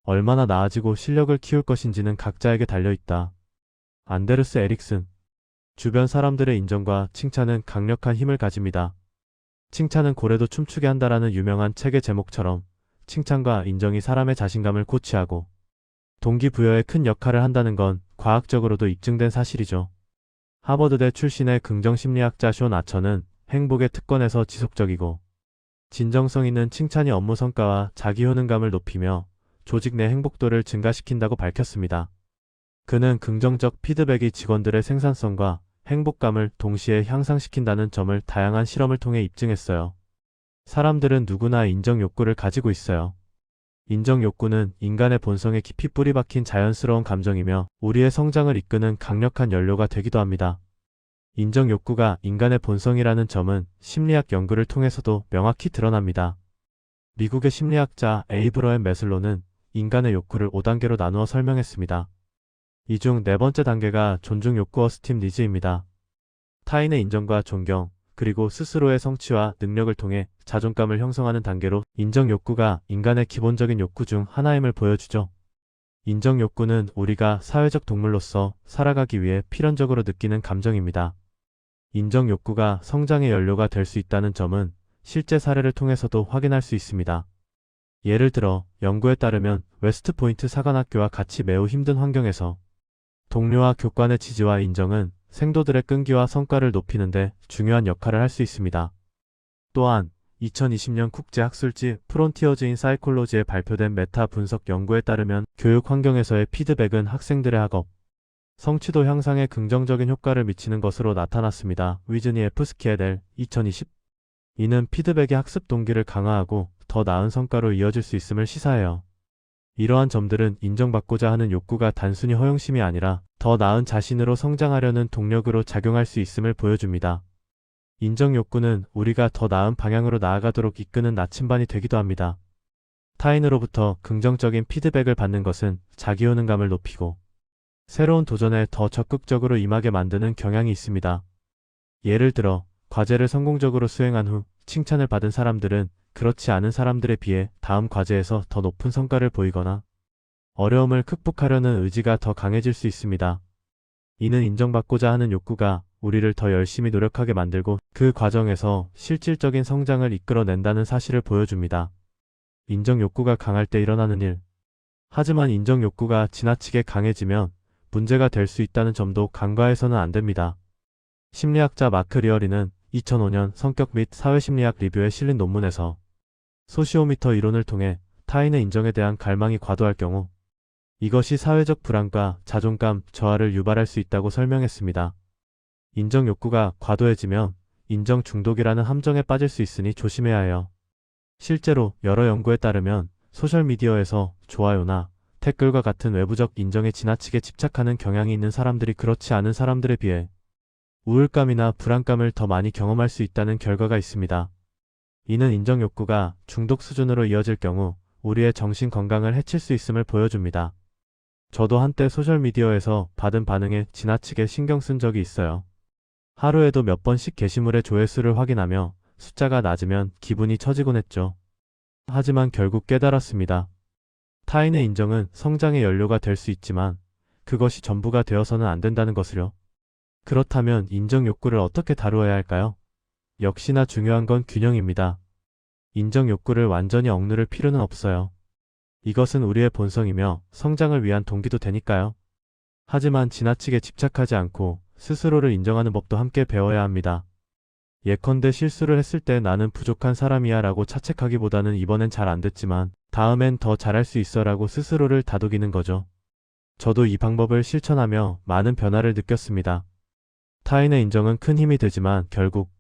얼마나 나아지고 실력을 키울 것인지는 각자에게 달려있다. 안데르스 에릭슨. 주변 사람들의 인정과 칭찬은 강력한 힘을 가집니다. 칭찬은 고래도 춤추게 한다라는 유명한 책의 제목처럼 칭찬과 인정이 사람의 자신감을 고취하고 동기부여에 큰 역할을 한다는 건 과학적으로도 입증된 사실이죠. 하버드대 출신의 긍정심리학자 쇼 아처는 행복의 특권에서 지속적이고 진정성 있는 칭찬이 업무 성과와 자기 효능감을 높이며 조직 내 행복도를 증가시킨다고 밝혔습니다. 그는 긍정적 피드백이 직원들의 생산성과 행복감을 동시에 향상시킨다는 점을 다양한 실험을 통해 입증했어요. 사람들은 누구나 인정 욕구를 가지고 있어요. 인정 욕구는 인간의 본성에 깊이 뿌리박힌 자연스러운 감정이며 우리의 성장을 이끄는 강력한 연료가 되기도 합니다. 인정 욕구가 인간의 본성이라는 점은 심리학 연구를 통해서도 명확히 드러납니다. 미국의 심리학자 에이브러햄 매슬로는 인간의 욕구를 5단계로 나누어 설명했습니다. 이 중 네 번째 단계가 존중 욕구 어스팀 니즈입니다. 타인의 인정과 존경, 그리고 스스로의 성취와 능력을 통해 자존감을 형성하는 단계로 인정 욕구가 인간의 기본적인 욕구 중 하나임을 보여주죠. 인정 욕구는 우리가 사회적 동물로서 살아가기 위해 필연적으로 느끼는 감정입니다. 인정 욕구가 성장의 연료가 될 수 있다는 점은 실제 사례를 통해서도 확인할 수 있습니다. 예를 들어 연구에 따르면 웨스트포인트 사관학교와 같이 매우 힘든 환경에서 동료와 교관의 지지와 인정은 생도들의 끈기와 성과를 높이는데 중요한 역할을 할 수 있습니다. 또한 2020년 국제학술지 프론티어즈 인 사이콜로지에 발표된 메타 분석 연구에 따르면 교육 환경에서의 피드백은 학생들의 학업, 성취도 향상에 긍정적인 효과를 미치는 것으로 나타났습니다. 위즈니 F 스키에델 2020. 이는 피드백이 학습 동기를 강화하고 더 나은 성과로 이어질 수 있음을 시사해요. 이러한 점들은 인정받고자 하는 욕구가 단순히 허영심이 아니라 더 나은 자신으로 성장하려는 동력으로 작용할 수 있음을 보여줍니다. 인정 욕구는 우리가 더 나은 방향으로 나아가도록 이끄는 나침반이 되기도 합니다. 타인으로부터 긍정적인 피드백을 받는 것은 자기 효능감을 높이고 새로운 도전에 더 적극적으로 임하게 만드는 경향이 있습니다. 예를 들어 과제를 성공적으로 수행한 후 칭찬을 받은 사람들은 그렇지 않은 사람들에 비해 다음 과제에서 더 높은 성과를 보이거나 어려움을 극복하려는 의지가 더 강해질 수 있습니다. 이는 인정받고자 하는 욕구가 우리를 더 열심히 노력하게 만들고 그 과정에서 실질적인 성장을 이끌어낸다는 사실을 보여줍니다. 인정 욕구가 강할 때 일어나는 일. 하지만 인정 욕구가 지나치게 강해지면 문제가 될 수 있다는 점도 간과해서는 안 됩니다. 심리학자 마크 리어리는 2005년 성격 및 사회심리학 리뷰에 실린 논문에서 소시오미터 이론을 통해 타인의 인정에 대한 갈망이 과도할 경우 이것이 사회적 불안과 자존감 저하를 유발할 수 있다고 설명했습니다. 인정 욕구가 과도해지면 인정 중독이라는 함정에 빠질 수 있으니 조심해야 해요. 실제로 여러 연구에 따르면 소셜미디어에서 좋아요나 댓글과 같은 외부적 인정에 지나치게 집착하는 경향이 있는 사람들이 그렇지 않은 사람들에 비해 우울감이나 불안감을 더 많이 경험할 수 있다는 결과가 있습니다. 이는 인정 욕구가 중독 수준으로 이어질 경우 우리의 정신 건강을 해칠 수 있음을 보여줍니다. 저도 한때 소셜미디어에서 받은 반응에 지나치게 신경 쓴 적이 있어요. 하루에도 몇 번씩 게시물의 조회수를 확인하며 숫자가 낮으면 기분이 처지곤 했죠. 하지만 결국 깨달았습니다. 타인의 인정은 성장의 연료가 될 수 있지만 그것이 전부가 되어서는 안 된다는 것을요. 그렇다면 인정 욕구를 어떻게 다루어야 할까요? 역시나 중요한 건 균형입니다. 인정 욕구를 완전히 억누를 필요는 없어요. 이것은 우리의 본성이며 성장을 위한 동기도 되니까요. 하지만 지나치게 집착하지 않고 스스로를 인정하는 법도 함께 배워야 합니다. 예컨대 실수를 했을 때 나는 부족한 사람이야 라고 자책하기보다는 이번엔 잘 안 됐지만 다음엔 더 잘할 수 있어 라고 스스로를 다독이는 거죠. 저도 이 방법을 실천하며 많은 변화를 느꼈습니다. 타인의 인정은 큰 힘이 되지만 결국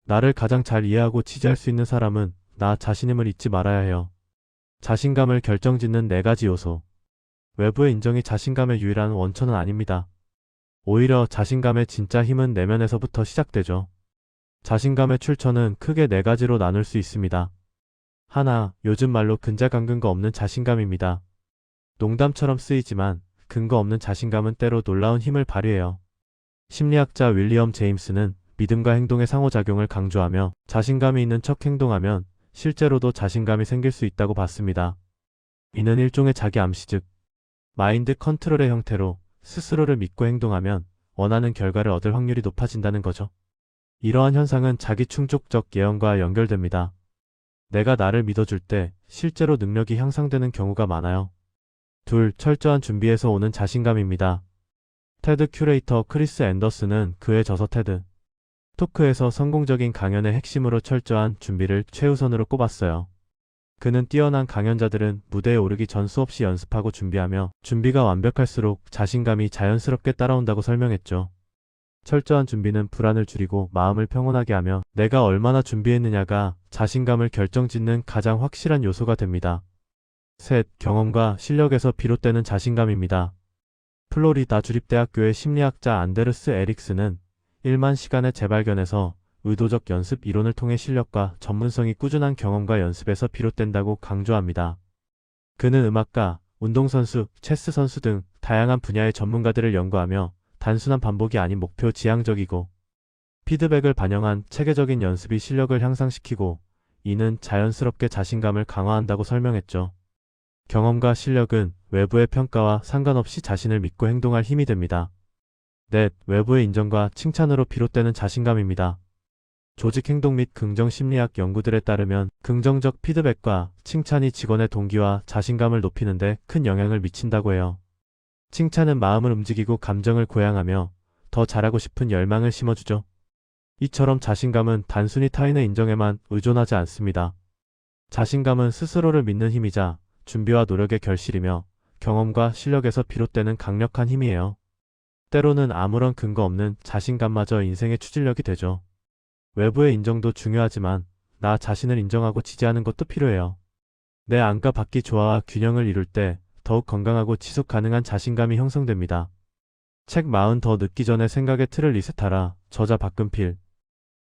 나를 가장 잘 이해하고 지지할 수 있는 사람은 나 자신임을 잊지 말아야 해요. 자신감을 결정짓는 4가지 요소. 외부의 인정이 자신감의 유일한 원천은 아닙니다. 오히려 자신감의 진짜 힘은 내면에서부터 시작되죠. 자신감의 출처는 크게 4가지로 나눌 수 있습니다. 하나, 요즘 말로 근자간 근거 없는 자신감입니다. 농담처럼 쓰이지만 근거 없는 자신감은 때로 놀라운 힘을 발휘해요. 심리학자 윌리엄 제임스는 믿음과 행동의 상호작용을 강조하며 자신감이 있는 척 행동하면 실제로도 자신감이 생길 수 있다고 봤습니다. 이는 일종의 자기 암시 즉 마인드 컨트롤의 형태로 스스로를 믿고 행동하면 원하는 결과를 얻을 확률이 높아진다는 거죠. 이러한 현상은 자기 충족적 예언과 연결됩니다. 내가 나를 믿어줄 때 실제로 능력이 향상되는 경우가 많아요. 둘, 철저한 준비에서 오는 자신감입니다. 테드 큐레이터 크리스 앤더슨은 그의 저서 테드 토크에서 성공적인 강연의 핵심으로 철저한 준비를 최우선으로 꼽았어요. 그는 뛰어난 강연자들은 무대에 오르기 전 수없이 연습하고 준비하며 준비가 완벽할수록 자신감이 자연스럽게 따라온다고 설명했죠. 철저한 준비는 불안을 줄이고 마음을 평온하게 하며 내가 얼마나 준비했느냐가 자신감을 결정짓는 가장 확실한 요소가 됩니다. 셋, 경험과 실력에서 비롯되는 자신감입니다. 플로리다 주립대학교의 심리학자 안데르스 에릭스는 1만 시간의 재발견에서 의도적 연습 이론을 통해 실력과 전문성이 꾸준한 경험과 연습에서 비롯된다고 강조합니다. 그는 음악가, 운동선수, 체스 선수 등 다양한 분야의 전문가들을 연구하며 단순한 반복이 아닌 목표 지향적이고 피드백을 반영한 체계적인 연습이 실력을 향상시키고 이는 자연스럽게 자신감을 강화한다고 설명했죠. 경험과 실력은 외부의 평가와 상관없이 자신을 믿고 행동할 힘이 됩니다. 넷, 외부의 인정과 칭찬으로 비롯되는 자신감입니다. 조직 행동 및 긍정 심리학 연구들에 따르면 긍정적 피드백과 칭찬이 직원의 동기와 자신감을 높이는 데 큰 영향을 미친다고 해요. 칭찬은 마음을 움직이고 감정을 고양하며 더 잘하고 싶은 열망을 심어주죠. 이처럼 자신감은 단순히 타인의 인정에만 의존하지 않습니다. 자신감은 스스로를 믿는 힘이자 준비와 노력의 결실이며 경험과 실력에서 비롯되는 강력한 힘이에요. 때로는 아무런 근거 없는 자신감마저 인생의 추진력이 되죠. 외부의 인정도 중요하지만 나 자신을 인정하고 지지하는 것도 필요해요. 내 안과 밖이 조화와 균형을 이룰 때 더욱 건강하고 지속 가능한 자신감이 형성됩니다. 책 40 더 늦기 전에 생각의 틀을 리셋하라. 저자 박근필